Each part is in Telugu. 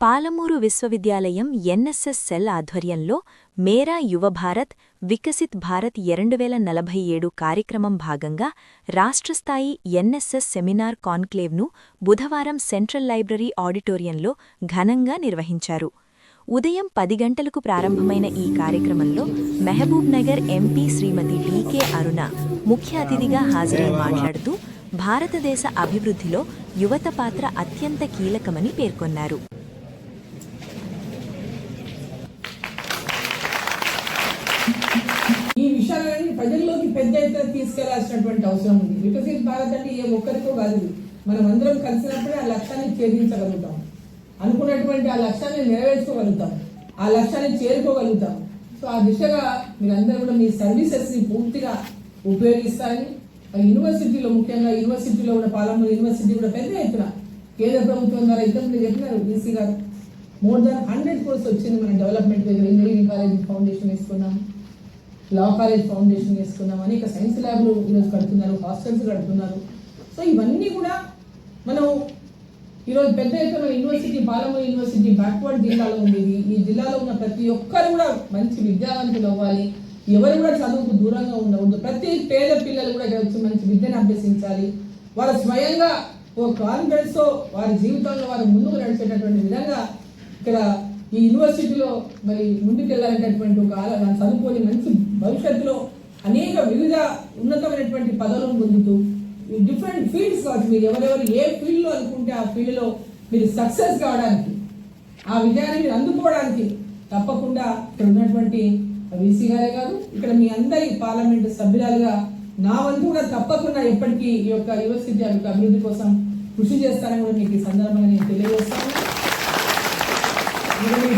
పాలమూరు విశ్వవిద్యాలయం ఎన్ఎస్ఎస్ సెల్ ఆధ్వర్యంలో మేరా యువ భారత్ వికసిత్ భారత్ 2047 కార్యక్రమం భాగంగా రాష్ట్రస్థాయి ఎన్ఎస్ఎస్ సెమినార్ కాన్క్లేవ్ను బుధవారం సెంట్రల్ లైబ్రరీ ఆడిటోరియంలో ఘనంగా నిర్వహించారు. ఉదయం 10 గంటలకు ప్రారంభమైన ఈ కార్యక్రమంలో మహబూబ్ నగర్ ఎంపీ శ్రీమతి డి.కె. అరుణ ముఖ్య అతిథిగా హాజరై మాట్లాడుతూ భారతదేశ అభివృద్ధిలో యువత పాత్ర అత్యంత కీలకమని పేర్కొన్నారు. ఈ విషయాలన్నీ ప్రజల్లోకి పెద్ద ఎత్తున తీసుకెళ్లాల్సినటువంటి అవసరం ఉంది. వికసిత్ భారత్ అంటే ఏ ఒక్కరికో కాదు, మనం అందరం కలిసినప్పుడే ఆ లక్ష్యాన్ని ఛేదించగలుగుతాం, అనుకున్నటువంటి ఆ లక్ష్యాన్ని నెరవేర్చుకోగలుగుతాం, ఆ లక్ష్యాన్ని చేరుకోగలుగుతాం. సో ఆ దిశగా మీరందరూ కూడా మీ సర్వీసెస్ని పూర్తిగా ఉపయోగిస్తారని, యూనివర్సిటీలో ముఖ్యంగా యూనివర్సిటీలో కూడా పాలమూరు యూనివర్సిటీ కూడా పెద్ద ఎత్తున కేంద్ర ప్రభుత్వం ద్వారా ఇంతకుముందు చెప్పినారు డీసీ గారు, more than 100 crores వచ్చింది మన డెవలప్మెంట్ దగ్గర. ఇంజనీరింగ్ కాలేజ్ ఫౌండేషన్ వేసుకున్నాం, లా కాలేజ్ ఫౌండేషన్ వేసుకున్నాం, అనేక సైన్స్ ల్యాబ్లు ఈరోజు కడుతున్నారు, హాస్టల్స్ కడుతున్నారు. సో ఇవన్నీ కూడా మనం ఈరోజు పెద్ద ఎత్తున యూనివర్సిటీ, పాలమూరు యూనివర్సిటీ బ్యాక్వర్డ్ జిల్లాలో ఉండేది. ఈ జిల్లాలో ఉన్న ప్రతి ఒక్కరు కూడా మంచి విద్యావంతులు అవ్వాలి, ఎవరు కూడా చదువుకు దూరంగా ఉండకూడదు. ప్రతి పేద పిల్లలు కూడా ఇక్కడ వచ్చి మంచి విద్యను అభ్యసించాలి. వారు స్వయంగా ఓ కాన్ఫిడెన్స్తో వారి జీవితంలో వారు ముందుకు నడిచేటటువంటి విధంగా ఇక్కడ ఈ యూనివర్సిటీలో మరి ముందుకెళ్ళాలనేటటువంటి ఒక చదువుకొని మంచి భవిష్యత్తులో అనేక వివిధ ఉన్నతమైనటువంటి పదవులను పొందుతూ డిఫరెంట్ ఫీల్డ్స్ కావచ్చు, మీరు ఎవరెవరు ఏ ఫీల్డ్లో అనుకుంటే ఆ ఫీల్డ్లో మీరు సక్సెస్ కావడానికి, ఆ విజయాన్ని మీరు అందుకోవడానికి తప్పకుండా ఇక్కడ ఉన్నటువంటి వీసీ గారే కాదు, ఇక్కడ మీ అందరి పార్లమెంటు సభ్యురాలుగా నా వంతు కూడా తప్పకుండా ఎప్పటికీ ఈ యొక్క యూనివర్సిటీ యొక్క అభివృద్ధి కోసం కృషి చేస్తానని కూడా మీకు ఈ సందర్భంగా నేను తెలియజేస్తాను.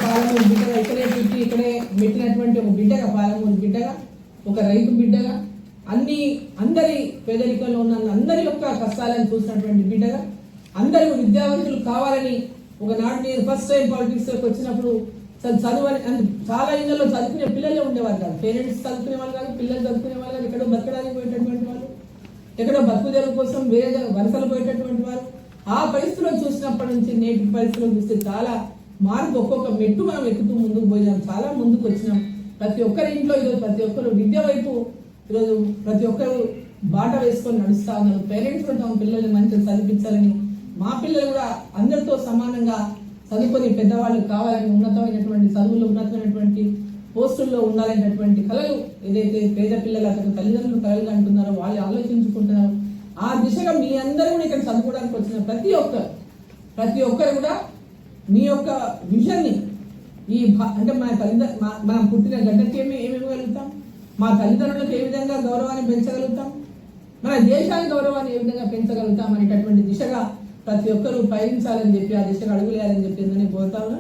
పాలమూరు బిడ్డగా ఇక్కడే పెట్టి ఇక్కడే పెట్టినటువంటి ఒక బిడ్డగా, పాలమూరు బిడ్డగా, ఒక రైతు బిడ్డగా, అందరి పేదరికంలో ఉన్న అందరి యొక్క కష్టాలను చూసినటువంటి బిడ్డగా, అందరూ విద్యావంతులు కావాలని ఒకనాడు నేను ఫస్ట్ టైం పాలిటిక్స్లోకి వచ్చినప్పుడు చదువు చాలా ఇళ్లలో చదువుకునే పిల్లలే ఉండేవారు కాదు, పేరెంట్స్ చదువుకునే వాళ్ళు కాదు, పిల్లలు చదువుకునే వాళ్ళు కాదు, ఎక్కడో బతకడానికి పోయేటటువంటి వాళ్ళు, ఎక్కడో బతుకు తెరువు కోసం వేరే వలసలు పోయేటటువంటి వారు. ఆ పరిస్థితిలో చూసినప్పటి నుంచి నేటి పరిస్థితిలో చూస్తే చాలా మార్పు, ఒక్కొక్క మెట్టు మనం ఎక్కుతూ ముందుకు పోయినాం, చాలా ముందుకు వచ్చినాం. ప్రతి ఒక్కరి ఇంట్లో ఈరోజు ప్రతి ఒక్కరు విద్య వైపు ఈరోజు ప్రతి ఒక్కరు బాట వేసుకొని నడుస్తూ ఉన్నారు. పేరెంట్స్ కూడా తమ పిల్లల్ని మంచిగా చదివించాలని, మా పిల్లలు కూడా అందరితో సమానంగా చదువుకొని పెద్దవాళ్ళు కావాలని, ఉన్నతమైనటువంటి చదువులు, ఉన్నతమైనటువంటి పోస్టుల్లో ఉండాలనేటటువంటి కళలు ఏదైతే పేద పిల్లలు అతను తల్లిదండ్రులు కళలు అంటున్నారో వాళ్ళు ఆలోచించుకుంటున్నారు. ఆ దిశగా మీ అందరూ కూడా ఇక్కడ చదువుకోవడానికి వచ్చిన ప్రతి ఒక్కరు కూడా మీ యొక్క విజన్ని అంటే మనం పుట్టిన గడ్డకి ఏమి ఇవ్వగలుగుతాం, మా తల్లిదండ్రులకు ఏ విధంగా గౌరవాన్ని పెంచగలుగుతాం, మన దేశానికి గౌరవాన్ని ఏ విధంగా పెంచగలుగుతాం అనేటటువంటి దిశగా ప్రతి ఒక్కరూ పయనించాలని చెప్పి, ఆ దిశగా అడుగులేయాలని చెప్పి నేను కోరుతా ఉన్నా.